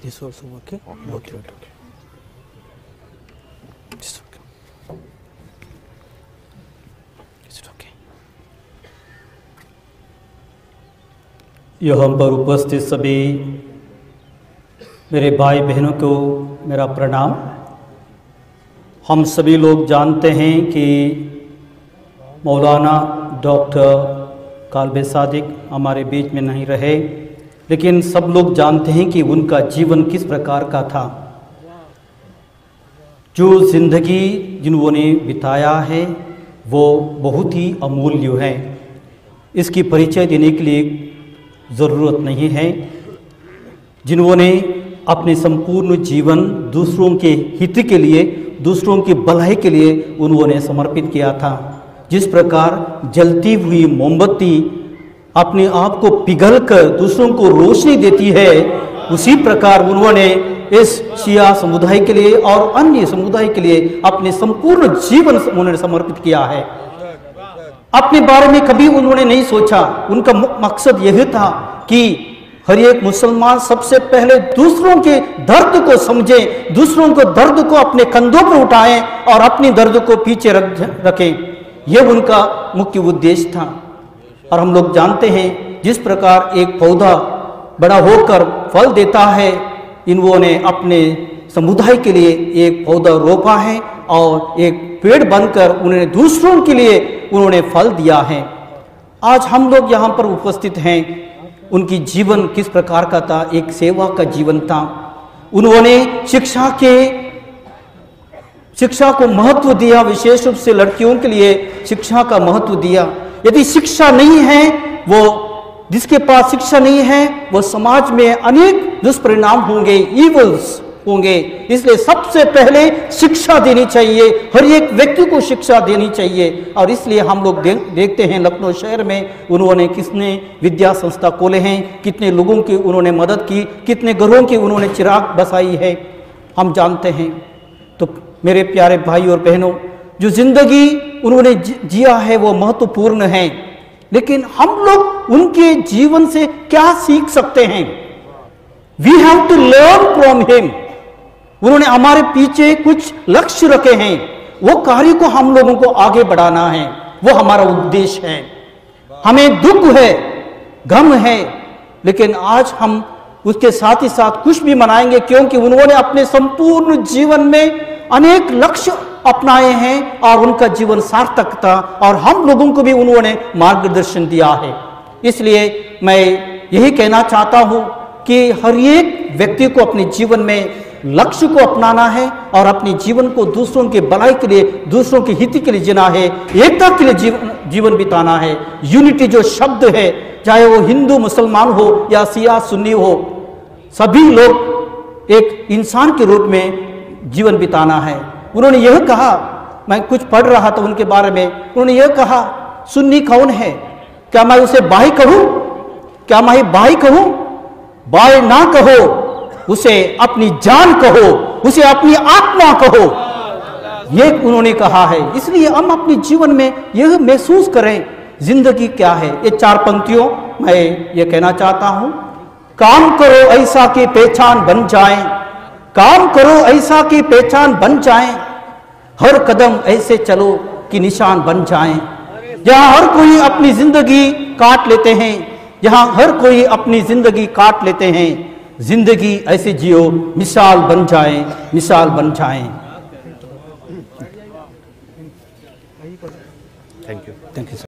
This also okay? Okay. It's okay. Is it okay? यहाँ पर उपस्थित सभी मेरे भाई बहनों को मेरा प्रणाम। हम सभी लोग जानते हैं कि मौलाना डॉक्टर काल्बे सादिक हमारे बीच में नहीं रहे, लेकिन सब लोग जानते हैं कि उनका जीवन किस प्रकार का था। जो ज़िंदगी जिन्होंने बिताया है वो बहुत ही अमूल्य है। इसकी परिचय देने के लिए ज़रूरत नहीं है। जिन्होंने अपने संपूर्ण जीवन दूसरों के हित के लिए, दूसरों की भलाई के लिए उन्होंने समर्पित किया था। जिस प्रकार जलती हुई मोमबत्ती अपने आप को पिघलकर दूसरों को रोशनी देती है, उसी प्रकार उन्होंने इस शिया समुदाय के लिए और अन्य समुदाय के लिए अपने संपूर्ण जीवन उन्होंने समर्पित किया है। अपने बारे में कभी उन्होंने नहीं सोचा। उनका मकसद यही था कि हर एक मुसलमान सबसे पहले दूसरों के दर्द को समझे, दूसरों को दर्द को अपने कंधों पर उठाएं और अपनी दर्द को पीछे रखें। यह उनका मुख्य उद्देश्य था। और हम लोग जानते हैं जिस प्रकार एक पौधा बड़ा होकर फल देता है, इन्होंने अपने समुदाय के लिए एक पौधा रोपा है और एक पेड़ बनकर उन्होंने दूसरों के लिए उन्होंने फल दिया है। आज हम लोग यहाँ पर उपस्थित हैं। उनकी जीवन किस प्रकार का था? एक सेवा का जीवन था। उन्होंने शिक्षा को महत्व दिया, विशेष रूप से लड़कियों के लिए शिक्षा का महत्व दिया। यदि शिक्षा नहीं है, वो जिसके पास शिक्षा नहीं है, वो समाज में अनेक दुष्परिणाम होंगे, ईवल्स होंगे। इसलिए सबसे पहले शिक्षा देनी चाहिए, हर एक व्यक्ति को शिक्षा देनी चाहिए। और इसलिए हम लोग देखते हैं लखनऊ शहर में उन्होंने कितने विद्या संस्था खोले हैं, कितने लोगों की उन्होंने मदद की, कितने घरों की उन्होंने चिराग बसाई है, हम जानते हैं। तो मेरे प्यारे भाई और बहनों, जो जिंदगी उन्होंने जिया है वो महत्वपूर्ण है, लेकिन हम लोग उनके जीवन से क्या सीख सकते हैं? We have to learn from him. उन्होंने हमारे पीछे कुछ लक्ष्य रखे हैं, वो कार्य को हम लोगों को आगे बढ़ाना है, वो हमारा उद्देश्य है। हमें दुख है, गम है, लेकिन आज हम उसके साथ ही साथ खुश भी मनाएंगे, क्योंकि उन्होंने अपने संपूर्ण जीवन में अनेक लक्ष्य अपनाए हैं और उनका जीवन सार्थक था और हम लोगों को भी उन्होंने मार्गदर्शन दिया है। इसलिए मैं यही कहना चाहता हूं कि हर एक व्यक्ति को अपने जीवन में लक्ष्य को अपनाना है और अपने जीवन को दूसरों के भलाई के लिए, दूसरों के हित के लिए जीना है, एकता के लिए जीवन बिताना है। यूनिटी जो शब्द है, चाहे वो हिंदू मुसलमान हो या शिया सुन्नी हो, सभी लोग एक इंसान के रूप में जीवन बिताना है। उन्होंने यह कहा, मैं कुछ पढ़ रहा था उनके बारे में, उन्होंने यह कहा, सुन्नी कौन है? क्या मैं उसे भाई कहूं? क्या मैं भाई कहूं? भाई ना कहो, उसे अपनी जान कहो, उसे अपनी आत्मा कहो, ये उन्होंने कहा है। इसलिए हम अपने जीवन में यह महसूस करें जिंदगी क्या है। ये 4 पंक्तियों मैं ये कहना चाहता हूं। काम करो ऐसा कि पहचान बन जाए, काम करो ऐसा कि पहचान बन जाए, हर कदम ऐसे चलो कि निशान बन जाए। जहां हर कोई अपनी जिंदगी काट लेते हैं, जहां हर कोई अपनी जिंदगी काट लेते हैं, जिंदगी ऐसे जियो मिसाल बन जाए, मिसाल बन जाए। Thank you.